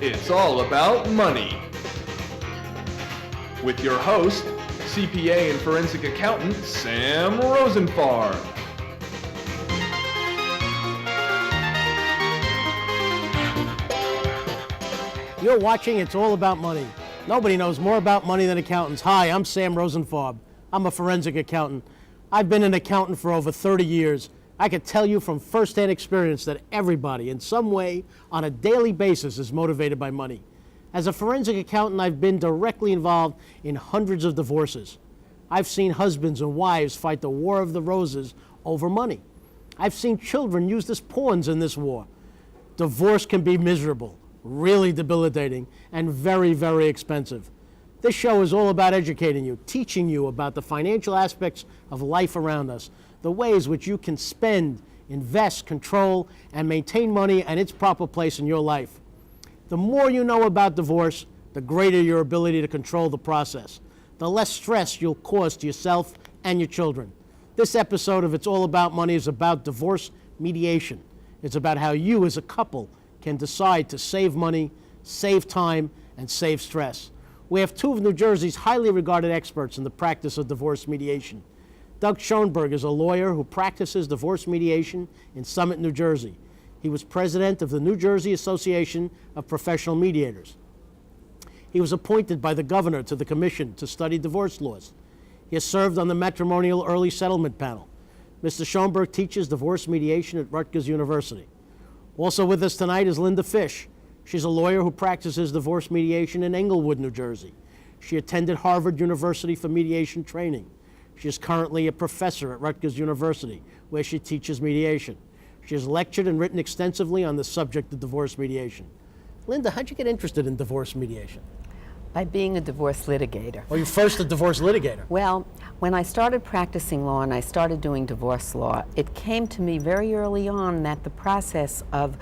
It's all about money. With your host, CPA and forensic accountant, Sam Rosenfarb. You're watching It's All About Money. Nobody knows more about money than accountants. Hi, I'm Sam Rosenfarb. I'm a forensic accountant. I've been an accountant for over 30 years. I can tell you from firsthand experience that everybody, in some way, on a daily basis, is motivated by money. As a forensic accountant, I've been directly involved in hundreds of divorces. I've seen husbands and wives fight the war of the roses over money. I've seen children used as pawns in this war. Divorce can be miserable, really debilitating, and very, very expensive. This show is all about educating you, teaching you about the financial aspects of life around us, the ways which you can spend, invest, control, and maintain money and its proper place in your life. The more you know about divorce, the greater your ability to control the process, the less stress you'll cause to yourself and your children. This episode of It's All About Money is about divorce mediation. It's about how you as a couple can decide to save money, save time, and save stress. We have two of New Jersey's highly regarded experts in the practice of divorce mediation. Doug Schoenberg is a lawyer who practices divorce mediation in Summit, New Jersey. He was president of the New Jersey Association of Professional Mediators. He was appointed by the governor to the commission to study divorce laws. He has served on the matrimonial early settlement panel. Mr. Schoenberg teaches divorce mediation at Rutgers University. Also with us tonight is Linda Fish. She's a lawyer who practices divorce mediation in Englewood, New Jersey. She attended Harvard University for mediation training. She is currently a professor at Rutgers University, where she teaches mediation. She has lectured and written extensively on the subject of divorce mediation. Linda, how'd you get interested in divorce mediation? By being a divorce litigator. Oh, you're first a divorce litigator. Well, when I started practicing law and I started doing divorce law, it came to me very early on that the process of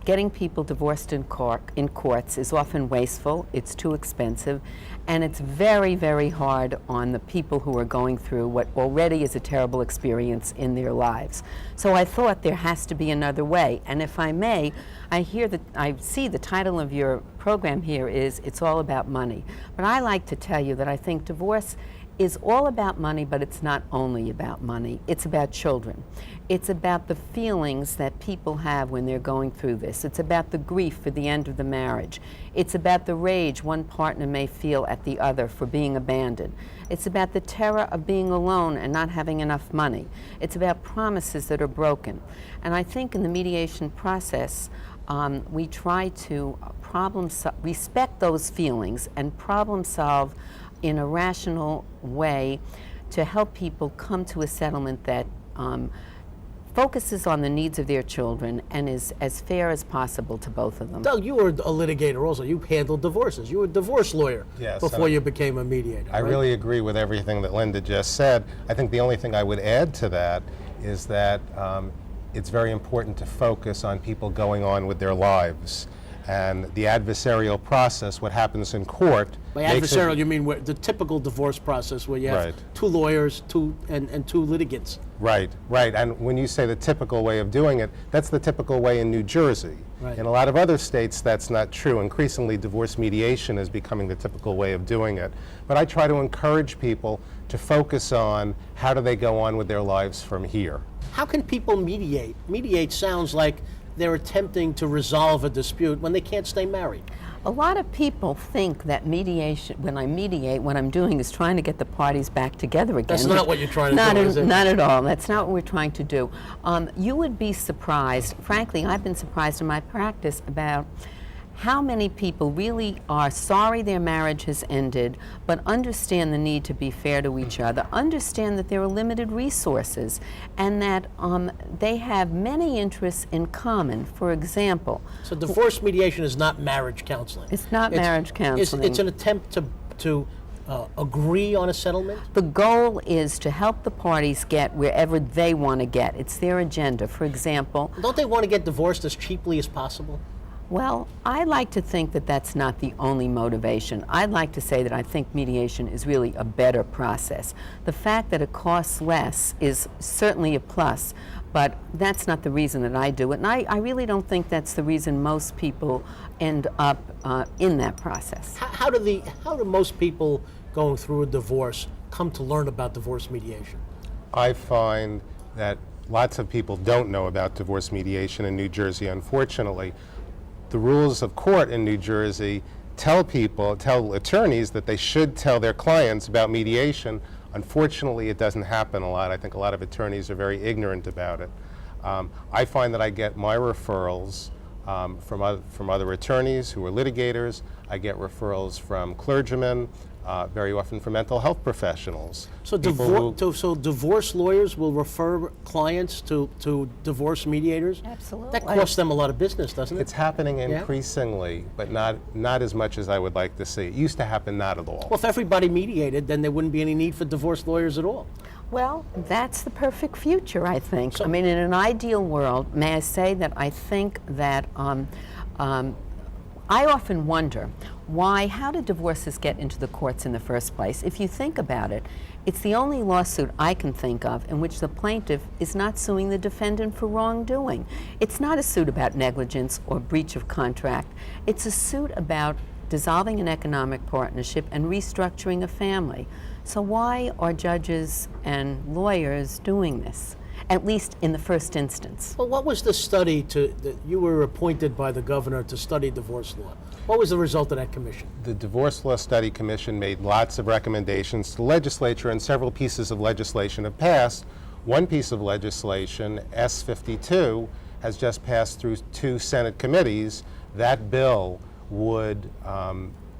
getting people divorced in courts is often wasteful, it's too expensive, and it's very, very hard on the people who are going through what already is a terrible experience in their lives. So I thought there has to be another way. And if I may, I see the title of your program here is It's All About Money. But I like to tell you that I think divorce is all about money, but it's not only about money. It's about children. It's about the feelings that people have when they're going through this. It's about the grief for the end of the marriage. It's about the rage one partner may feel at the other for being abandoned. It's about the terror of being alone and not having enough money. It's about promises that are broken. And I think in the mediation process, we try to respect those feelings and problem solve in a rational way to help people come to a settlement that focuses on the needs of their children and is as fair as possible to both of them. Doug, you were a litigator also. You handled divorces. You were a divorce lawyer before you became a mediator. I really agree with everything that Linda just said. I think the only thing I would add to that is that it's very important to focus on people going on with their lives. And the adversarial process, what happens in court. By adversarial, you mean the typical divorce process where you have two lawyers and two litigants. Right. And when you say the typical way of doing it, that's the typical way in New Jersey. Right. In a lot of other states, that's not true. Increasingly, divorce mediation is becoming the typical way of doing it. But I try to encourage people to focus on how do they go on with their lives from here. How can people mediate? Mediate sounds like they're attempting to resolve a dispute when they can't stay married. A lot of people think that mediation, when I mediate, what I'm doing is trying to get the parties back together again. That's not what you're trying to do, is it? Not at all. That's not what we're trying to do. You would be surprised, frankly, I've been surprised in my practice about how many people really are sorry their marriage has ended, but understand the need to be fair to each other, understand that there are limited resources, and that they have many interests in common. For example, so divorce mediation is not marriage counseling. It's not marriage counseling. It's an attempt to agree on a settlement? The goal is to help the parties get wherever they want to get. It's their agenda. For example, don't they want to get divorced as cheaply as possible? Well, I like to think that that's not the only motivation. I'd like to say that I think mediation is really a better process. The fact that it costs less is certainly a plus, But that's not the reason that I do it, and I really don't think that's the reason most people end up in that process. How do most people going through a divorce come to learn about divorce mediation? I find that lots of people don't know about divorce mediation in New Jersey, unfortunately. The rules of court in New Jersey tell attorneys that they should tell their clients about mediation. Unfortunately, it doesn't happen a lot. I think a lot of attorneys are very ignorant about it. I find that I get my referrals from other attorneys who are litigators. I get referrals from clergymen, very often from mental health professionals. So, divorce lawyers will refer clients to divorce mediators? Absolutely. That costs them a lot of business, doesn't it? It's happening increasingly, but not as much as I would like to see. It used to happen not at all. Well, if everybody mediated, then there wouldn't be any need for divorce lawyers at all. Well, that's the perfect future, I think. I mean, in an ideal world, may I say that I think that I often wonder how did divorces get into the courts in the first place? If you think about it, it's the only lawsuit I can think of in which the plaintiff is not suing the defendant for wrongdoing. It's not a suit about negligence or breach of contract. It's a suit about dissolving an economic partnership and restructuring a family. So why are judges and lawyers doing this, at least in the first instance? Well, what was the study that you were appointed by the governor to study divorce law? What was the result of that commission? The Divorce Law Study Commission made lots of recommendations to the legislature, and several pieces of legislation have passed. One piece of legislation, S-52, has just passed through 2 Senate committees. That bill would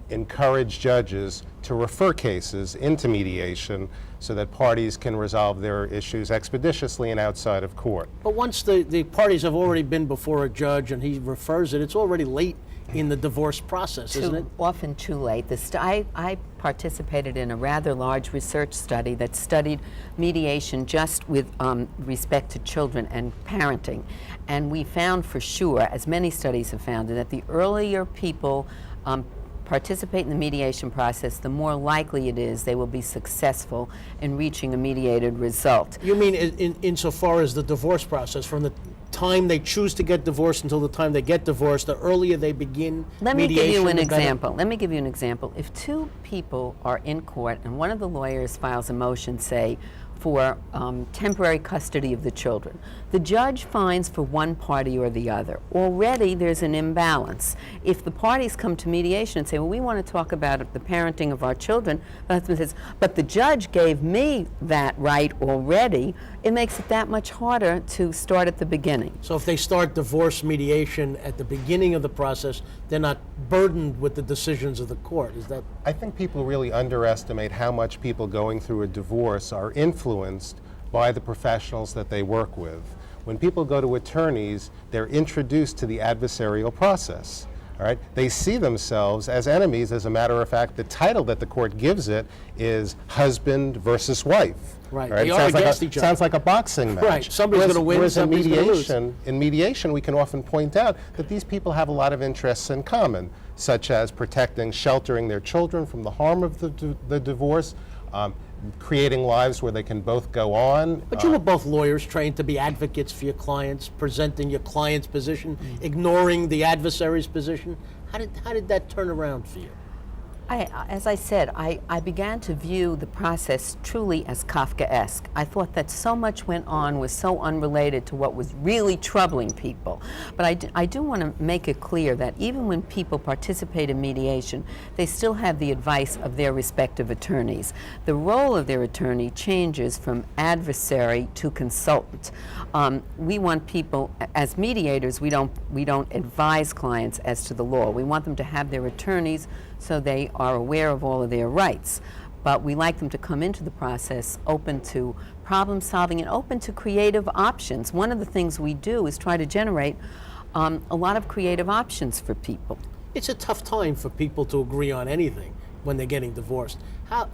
encourage judges to refer cases into mediation so that parties can resolve their issues expeditiously and outside of court. But once the parties have already been before a judge and he refers it, it's already late in the divorce process, isn't it? Often too late. I participated in a rather large research study that studied mediation just with respect to children and parenting. And we found for sure, as many studies have found, that the earlier people participate in the mediation process, the more likely it is they will be successful in reaching a mediated result. You mean insofar as the divorce process, from the time they choose to get divorced until the time they get divorced, the earlier they begin mediation? Let me give you an example. Let me give you an example. If 2 people are in court and one of the lawyers files a motion, say, for temporary custody of the children, the judge finds for one party or the other. Already there's an imbalance. If the parties come to mediation and say, well, we want to talk about the parenting of our children, the husband says, but the judge gave me that right already, it makes it that much harder to start at the beginning. So if they start divorce mediation at the beginning of the process, they're not burdened with the decisions of the court, is that? I think people really underestimate how much people going through a divorce are influenced by the professionals that they work with. When people go to attorneys, they're introduced to the adversarial process. All right? They see themselves as enemies. As a matter of fact, the title that the court gives it is husband versus wife. Right. Right? They are against each other. Sounds like a boxing match. Right. Somebody's going to win, somebody's going to lose. In mediation, we can often point out that these people have a lot of interests in common, such as protecting, sheltering their children from the harm of the divorce, creating lives where they can both go on. But you were both lawyers trained to be advocates for your clients, presenting your client's position, ignoring the adversary's position. How did that turn around for you? As I said, I began to view the process truly as Kafkaesque. I thought that so much went on was so unrelated to what was really troubling people. But I do want to make it clear that even when people participate in mediation, they still have the advice of their respective attorneys. The role of their attorney changes from adversary to consultant. We want people, as mediators, we don't advise clients as to the law. We want them to have their attorneys so they are aware of all of their rights. But we like them to come into the process open to problem solving and open to creative options. One of the things we do is try to generate a lot of creative options for people. It's a tough time for people to agree on anything when they're getting divorced.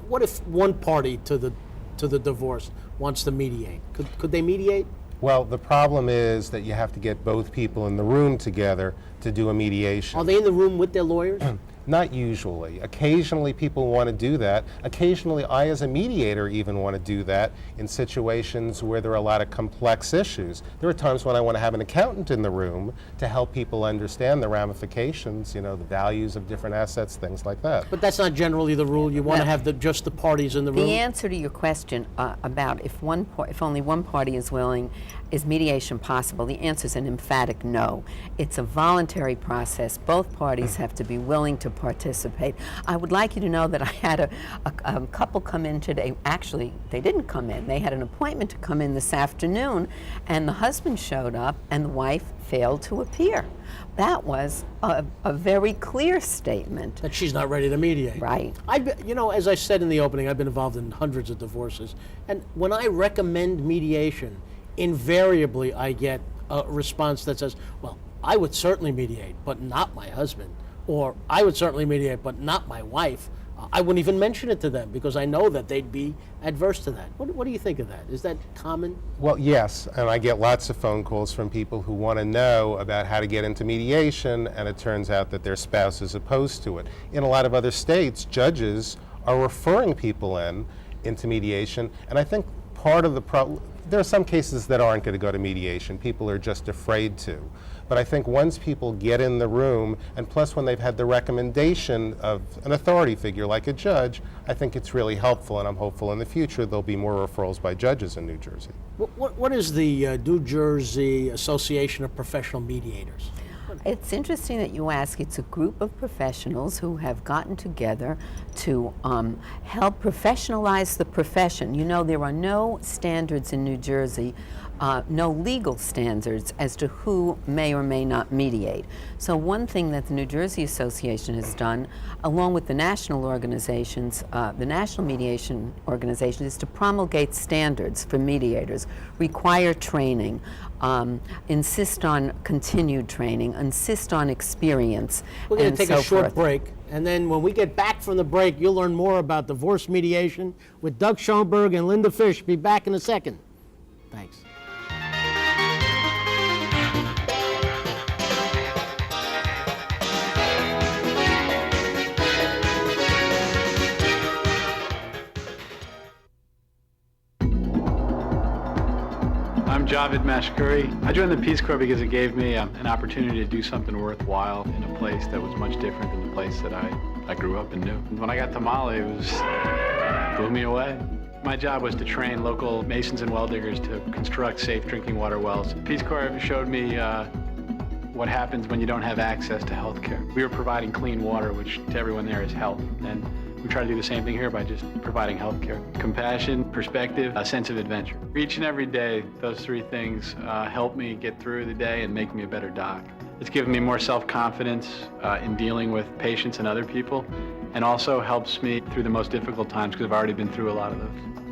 What if one party to the divorce wants to mediate? Could they mediate? Well, the problem is that you have to get both people in the room together to do a mediation. Are they in the room with their lawyers? Not usually. Occasionally people want to do that. Occasionally I as a mediator even want to do that in situations where there are a lot of complex issues. There are times when I want to have an accountant in the room to help people understand the ramifications, the values of different assets, things like that. But that's not generally the rule. You want to have just the parties in the room? The answer to your question about if only one party is willing, is mediation possible? The answer is an emphatic no. It's a voluntary process. Both parties have to be willing to participate. I would like you to know that I had a couple come in today. Actually, they didn't come in. They had an appointment to come in this afternoon, and the husband showed up, and the wife failed to appear. That was a very clear statement. That she's not ready to mediate. Right. As I said in the opening, I've been involved in hundreds of divorces, and when I recommend mediation, invariably I get a response that says, well, I would certainly mediate, but not my husband. Or I would certainly mediate, but not my wife. I wouldn't even mention it to them because I know that they'd be adverse to that. What do you think of that? Is that common? Well, yes, and I get lots of phone calls from people who want to know about how to get into mediation, and it turns out that their spouse is opposed to it. In a lot of other states, judges are referring people into mediation, and I think part of the problem, there are some cases that aren't going to go to mediation. People are just afraid to. But I think once people get in the room, and plus when they've had the recommendation of an authority figure like a judge, I think it's really helpful, and I'm hopeful in the future there'll be more referrals by judges in New Jersey. What is the New Jersey Association of Professional Mediators? It's interesting that you ask. It's a group of professionals who have gotten together to help professionalize the profession. There are no standards in New Jersey, no legal standards as to who may or may not mediate. So one thing that the New Jersey Association has done, along with the national organizations, the National Mediation Organization, is to promulgate standards for mediators, require training, insist on continued training, insist on experience. We're going to take a short break, and then when we get back from the break, you'll learn more about divorce mediation with Doug Schoenberg and Linda Fish. Be back in a second. Thanks. I'm Javed Mashkuri. I joined the Peace Corps because it gave me an opportunity to do something worthwhile in a place that was much different than the place that I grew up and knew. When I got to Mali, it blew me away. My job was to train local masons and well diggers to construct safe drinking water wells. The Peace Corps showed me what happens when you don't have access to health care. We were providing clean water, which to everyone there is health. And we try to do the same thing here by just providing health care. Compassion, perspective, a sense of adventure. Each and every day, those three things help me get through the day and make me a better doc. It's given me more self-confidence in dealing with patients and other people, and also helps me through the most difficult times because I've already been through a lot of those.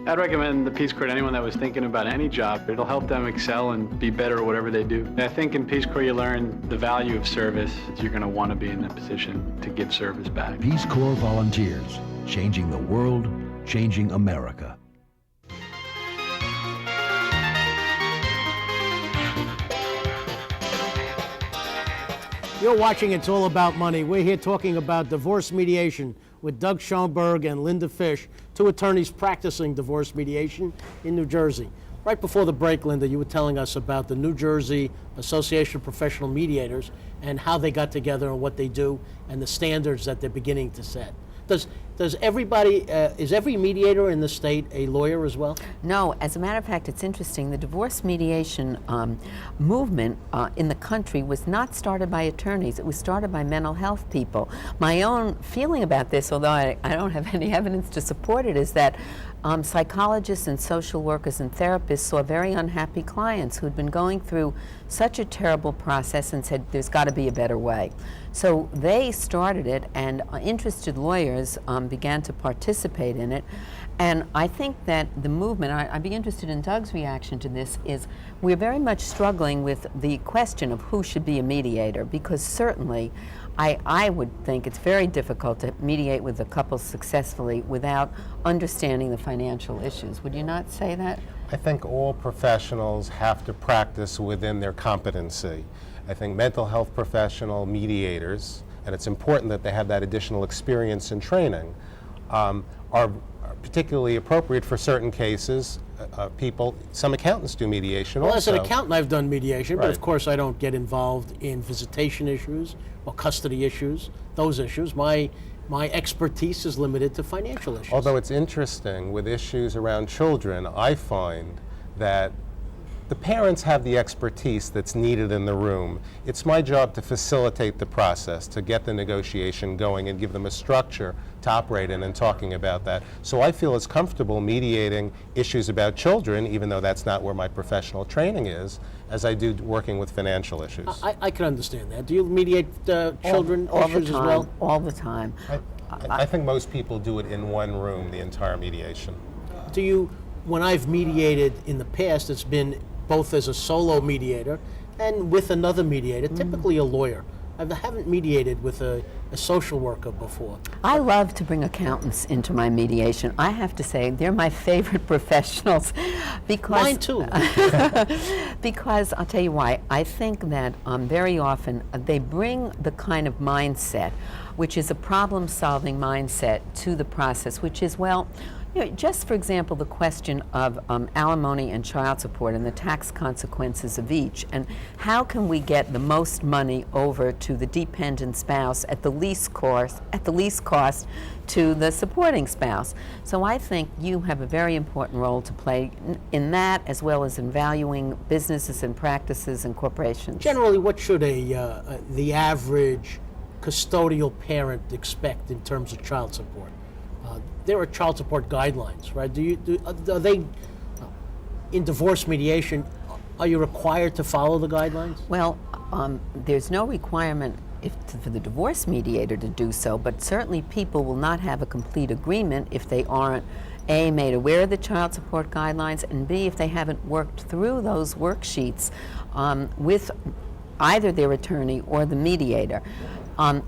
I'd recommend the Peace Corps to anyone that was thinking about any job. It'll help them excel and be better at whatever they do. And I think in Peace Corps you learn the value of service. You're going to want to be in that position to give service back. Peace Corps volunteers, changing the world, changing America. You're watching It's All About Money. We're here talking about divorce mediation with Doug Schoenberg and Linda Fish, two attorneys practicing divorce mediation in New Jersey. Right before the break, Linda, you were telling us about the New Jersey Association of Professional Mediators and how they got together and what they do and the standards that they're beginning to set. Does everybody, is every mediator in the state a lawyer as well? No, as a matter of fact, it's interesting. The divorce mediation movement in the country was not started by attorneys. It was started by mental health people. My own feeling about this, although I don't have any evidence to support it, is that psychologists and social workers and therapists saw very unhappy clients who'd been going through such a terrible process and said, there's got to be a better way. So they started it, and interested lawyers began to participate in it. And I think that the movement, I'd be interested in Doug's reaction to this, is we're very much struggling with the question of who should be a mediator, because certainly I would think it's very difficult to mediate with a couple successfully without understanding the financial issues. Would you not say that? I think all professionals have to practice within their competency. I think mental health professional mediators, and it's important that they have that additional experience and training, are particularly appropriate for certain cases. Some accountants do mediation Well, also. as an accountant, I've done mediation, but Right. of course I don't get involved in visitation issues or custody issues, those issues. My expertise is limited to financial issues. Although it's interesting, with issues around children, I find that the parents have the expertise that's needed in the room. It's my job to facilitate the process, to get the negotiation going and give them a structure to operate in and talking about that. So I feel as comfortable mediating issues about children, even though that's not where my professional training is, as I do working with financial issues. I can understand that. Do you mediate children all the issues time, as well? all the time. I think most people do it in one room, the entire mediation. Do you, when I've mediated in the past, it's been both as a solo mediator and with another mediator, typically a lawyer. I haven't mediated with a social worker before. I love to bring accountants into my mediation. I have to say, they're my favorite professionals because Mine too. because I'll tell you why. I think that very often they bring the kind of mindset, which is a problem-solving mindset, to the process, which is, well, you know, just for example, the question of alimony and child support and the tax consequences of each, and how can we get the most money over to the dependent spouse at the least cost to the supporting spouse. So I think you have a very important role to play in that, as well as in valuing businesses and practices and corporations. Generally, what should the average custodial parent expect in terms of child support? There are child support guidelines, right? Are they in divorce mediation? Are you required to follow the guidelines? Well, there's no requirement for the divorce mediator to do so, but certainly people will not have a complete agreement if they aren't A, made aware of the child support guidelines, and B, if they haven't worked through those worksheets with either their attorney or the mediator.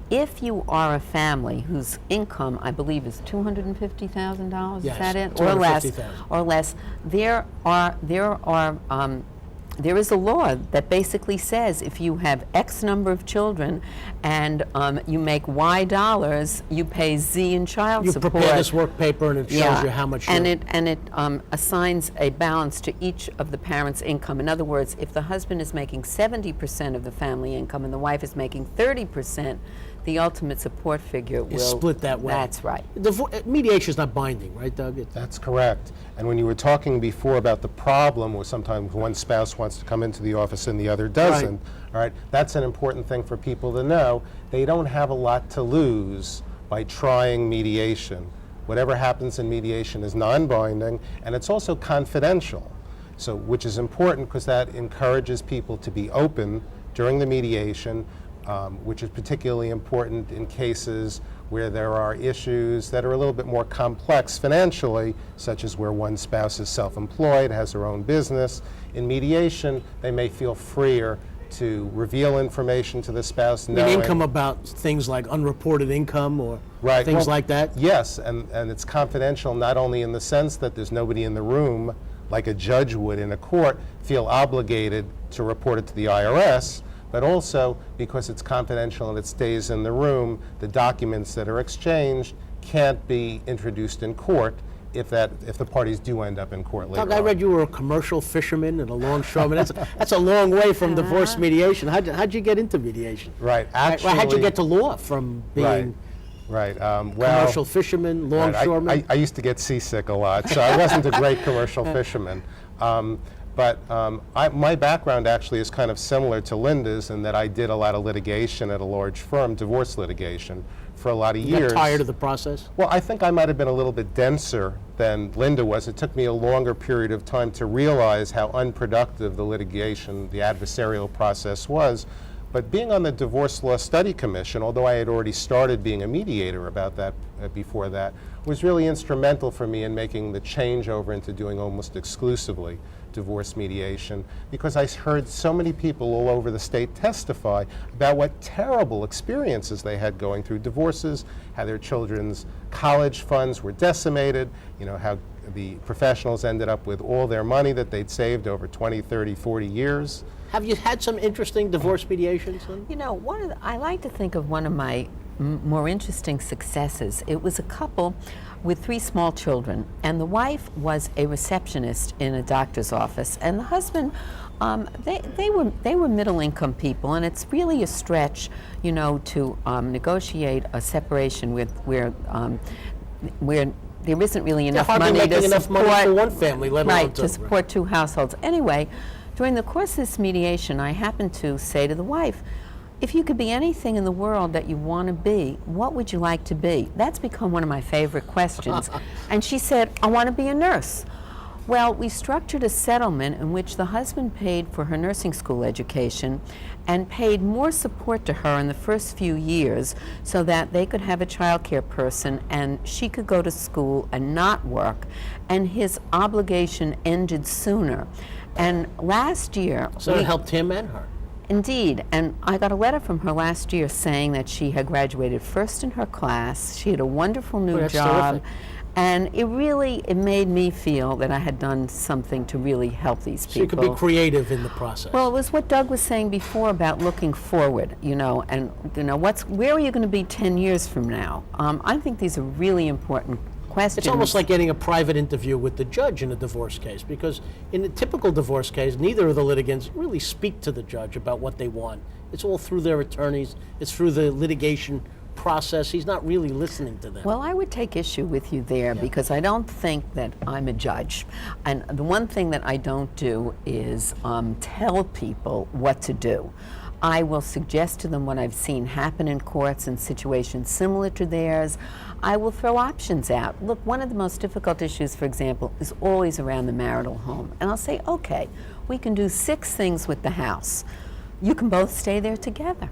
If you are a family whose income, I believe, is $250,000, Yes, is that it, $250,000. or less, there is a law that basically says if you have X number of children and you make Y dollars, you pay Z in child You support. prepare this work paper and it shows you how much and you're... it assigns a balance to each of the parents' income. In other words, if the husband is making 70% of the family income and the wife is making 30%, the ultimate support figure will... split that way. That's right. Mediation is not binding, right, Doug? That's correct. And when you were talking before about the problem where sometimes one spouse wants to come into the office and the other doesn't, all right, that's an important thing for people to know. They don't have a lot to lose by trying mediation. Whatever happens in mediation is non-binding, and it's also confidential, so which is important because that encourages people to be open during the mediation, which is particularly important in cases where there are issues that are a little bit more complex financially, such as where one spouse is self-employed, has their own business. In mediation, they may feel freer to reveal information to the spouse. Income about things like unreported income or things like that? Yes, and it's confidential not only in the sense that there's nobody in the room, like a judge would in a court, feel obligated to report it to the IRS, but also because it's confidential and it stays in the room, the documents that are exchanged can't be introduced in court if the parties do end up in court later Doug, I read you were a commercial fisherman and a longshoreman. That's a long way from divorce mediation. How'd you get into mediation? Right, actually... How'd you get to law from being commercial fisherman, longshoreman? I used to get seasick a lot, so I wasn't a great commercial fisherman. But my background actually is kind of similar to Linda's in that I did a lot of litigation at a large firm, divorce litigation, for a lot of years. Got tired of the process? Well, I think I might have been a little bit denser than Linda was. It took me a longer period of time to realize how unproductive the litigation, the adversarial process was. But being on the Divorce Law Study Commission, although I had already started being a mediator about that before that, was really instrumental for me in making the change over into doing almost exclusively divorce mediation, because I heard so many people all over the state testify about what terrible experiences they had going through divorces, how their children's college funds were decimated, how the professionals ended up with all their money that they'd saved over 20, 30, 40 years. Have you had some interesting divorce mediations, Lynn? I like to think of one of my more interesting successes. It was a couple with 3 small children, and the wife was a receptionist in a doctor's office, and the husband, they were middle-income people, and it's really a stretch, to negotiate a separation where there isn't really enough money to support money for one family, let alone to support 2 households. Anyway, during the course of this mediation, I happened to say to the wife, if you could be anything in the world that you want to be, what would you like to be? That's become one of my favorite questions. And she said, I want to be a nurse. Well, we structured a settlement in which the husband paid for her nursing school education and paid more support to her in the first few years so that they could have a child care person and she could go to school and not work, and his obligation ended sooner. And last year... So it helped him and her. Indeed, and I got a letter from her last year saying that she had graduated first in her class, she had a wonderful new job, terrific. and it made me feel that I had done something to really help these people. So you could be creative in the process. Well, it was what Doug was saying before about looking forward, and where are you going to be 10 years from now? I think these are really important questions. It's almost like getting a private interview with the judge in a divorce case, because in a typical divorce case, neither of the litigants really speak to the judge about what they want. It's all through their attorneys. It's through the litigation process. He's not really listening to them. Well, I would take issue with you there because I don't think that I'm a judge. And the one thing that I don't do is tell people what to do. I will suggest to them what I've seen happen in courts in situations similar to theirs. I will throw options out. Look, one of the most difficult issues, for example, is always around the marital home. And I'll say, okay, we can do 6 things with the house. You can both stay there together.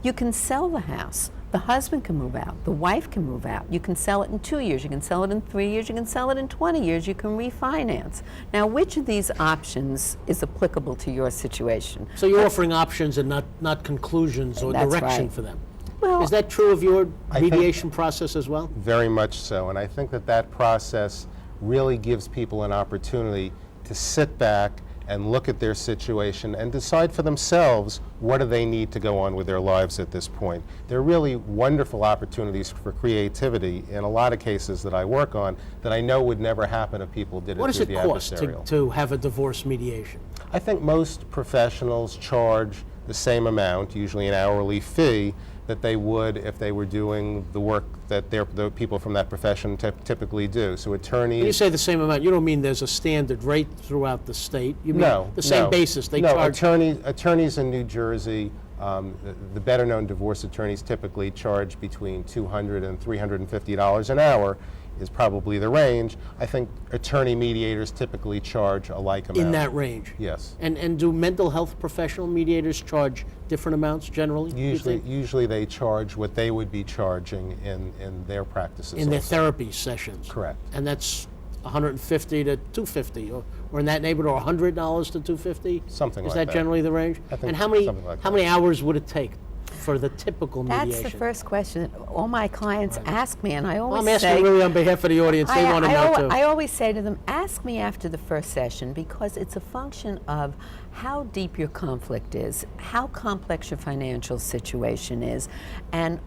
You can sell the house. The husband can move out. The wife can move out. You can sell it in 2 years. You can sell it in 3 years. You can sell it in 20 years. You can refinance. Now, which of these options is applicable to your situation? So you're offering options and not conclusions or That's direction right. for them. Well, Is that true of your I think- mediation process as well? Very much so, and I think that process really gives people an opportunity to sit back and look at their situation and decide for themselves what do they need to go on with their lives at this point. There are really wonderful opportunities for creativity in a lot of cases that I work on that I know would never happen if people did it What does through it the cost adversarial. to have a divorce mediation? I think most professionals charge the same amount, usually an hourly fee, that they would if they were doing the work that the people from that profession typically do. So attorneys... When you say the same amount, you don't mean there's a standard rate throughout the state? You mean No, the same no. basis they no, charge? attorneys in New Jersey, the better-known divorce attorneys typically charge between $200 and $350 an hour is probably the range. I think attorney mediators typically charge a like amount. In that range? Yes. And do mental health professional mediators charge different amounts generally? you think? Usually they charge what they would be charging in their practices. In their also. therapy sessions? Correct. And that's $150 to $250, or in that neighborhood, or $100 to $250? Something Is like that that. generally the range? I think and how many something like how that. many hours would it take for the typical mediation? that's the first question that all my clients ask me, and I always Well, I'm say... asking really on behalf of the audience. They want to know, too. I always say to them, ask me after the first session, because it's a function of how deep your conflict is, how complex your financial situation is, and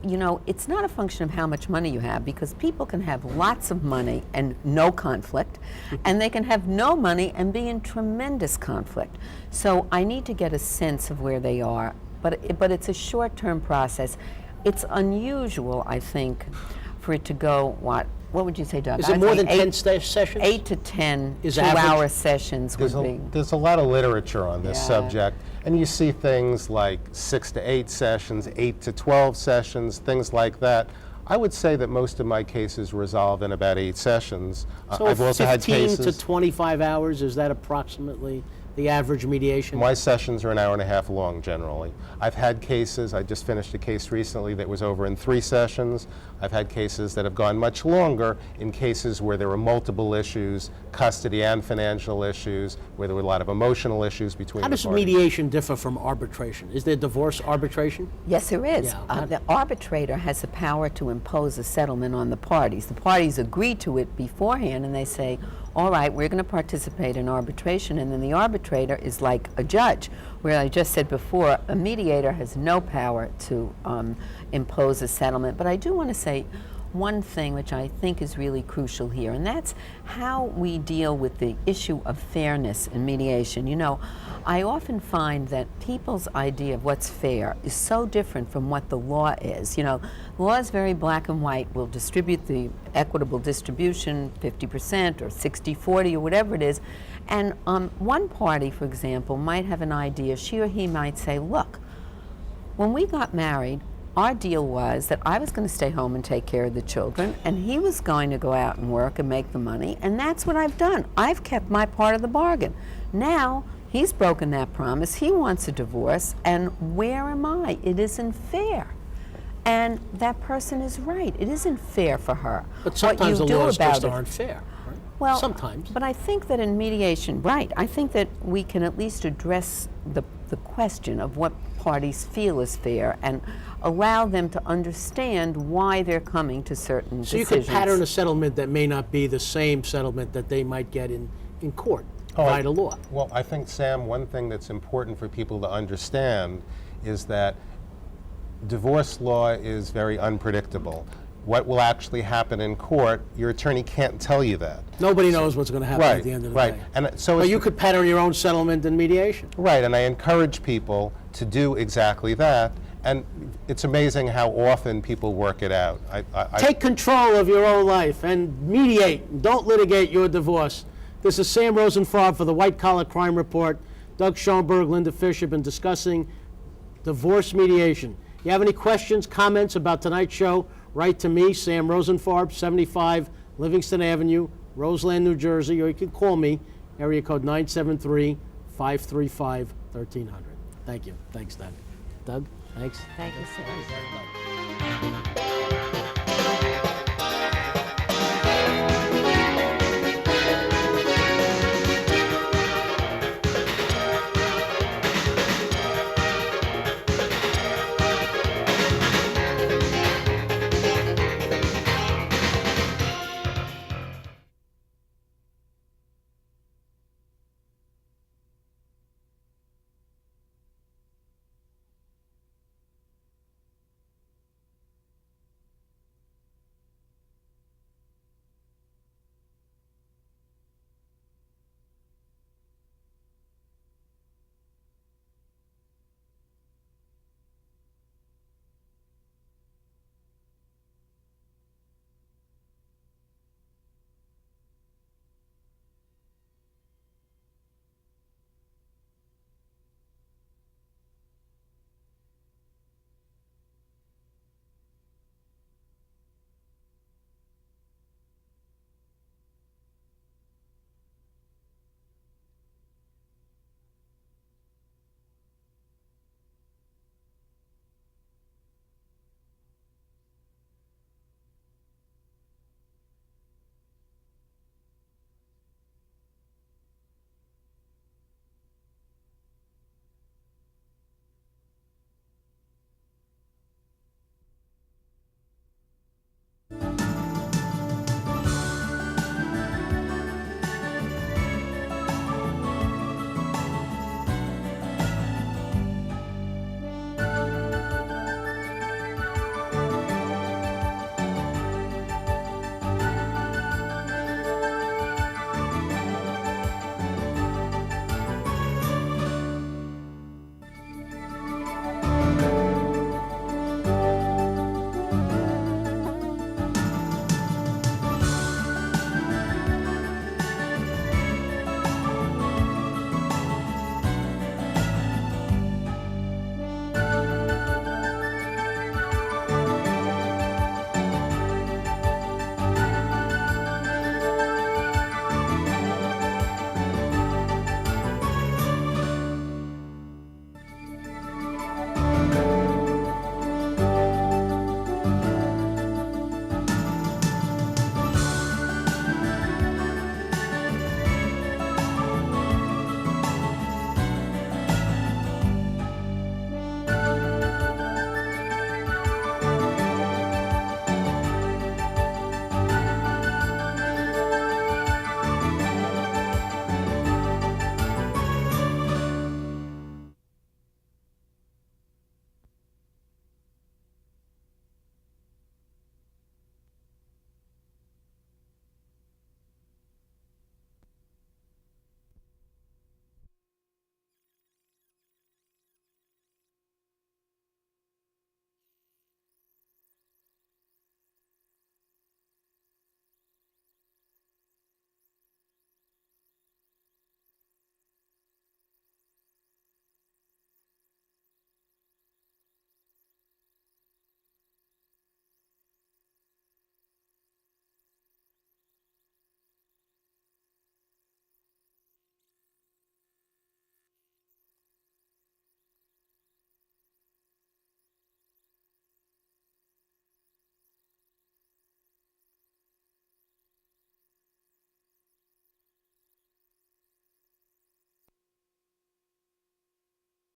it's not a function of how much money you have, because people can have lots of money and no conflict, and they can have no money and be in tremendous conflict. So I need to get a sense of where they are, but it's a short-term process. It's unusual, I think, for it to go, what would you say, Doug? Is it I'd more say than 10 sessions? 8 to 10 Is two-hour average? sessions would be. There's a lot of literature on this Yeah. subject, and you see things like 6 to 8 sessions, 8 to 12 sessions, things like that. I would say that most of my cases resolve in about 8 sessions. So I've also had 15 cases... to 25 hours, is that approximately the average mediation? My sessions are an hour and a half long generally. I've had cases, I just finished a case recently that was over in 3 sessions. I've had cases that have gone much longer in cases where there were multiple issues, custody and financial issues, where there were a lot of emotional issues between How the does parties. mediation differ from arbitration? Is there divorce arbitration? Yes, there is. Yeah. The arbitrator has the power to impose a settlement on the parties. The parties agree to it beforehand, and they say, all right, we're going to participate in arbitration, and then the arbitrator is like a judge, where I just said before, a mediator has no power to impose a settlement. But I do want to say one thing which I think is really crucial here, and that's how we deal with the issue of fairness in mediation. You know, I often find that people's idea of what's fair is so different from what the law is. You know, the law is very black and white. We'll distribute the equitable distribution, 50% or 60-40 or whatever it is. And one party, for example, might have an idea. She or he might say, look, when we got married, our deal was that I was going to stay home and take care of the children, and he was going to go out and work and make the money, and that's what I've done. I've kept my part of the bargain. Now, he's broken that promise. He wants a divorce, and where am I? It isn't fair. And that person is right. It isn't fair for her. But sometimes the what you do laws about just it, aren't fair. Right? well, sometimes. But I think that in mediation, right, I think that we can at least address the question of what parties feel is fair and allow them to understand why they're coming to certain So you decisions. could pattern a settlement that may not be the same settlement that they might get in court by the law. Well, I think, Sam, one thing that's important for people to understand is that divorce law is very unpredictable. What will actually happen in court, your attorney can't tell you that. Nobody knows what's going to happen at the end of the day. And so But it's you could pattern your own settlement in mediation. right, and I encourage people to do exactly that. And it's amazing how often people work it out. Take control of your own life and mediate. Don't litigate your divorce. This is Sam Rosenfarb for the White Collar Crime Report. Doug Schoenberg, Linda Fish have been discussing divorce mediation. You have any questions, comments about tonight's show, write to me, Sam Rosenfarb, 75 Livingston Avenue, Roseland, New Jersey, or you can call me, area code 973-535-1300. Thank you. Thanks, Doug. Doug, thanks. Thank you, sir.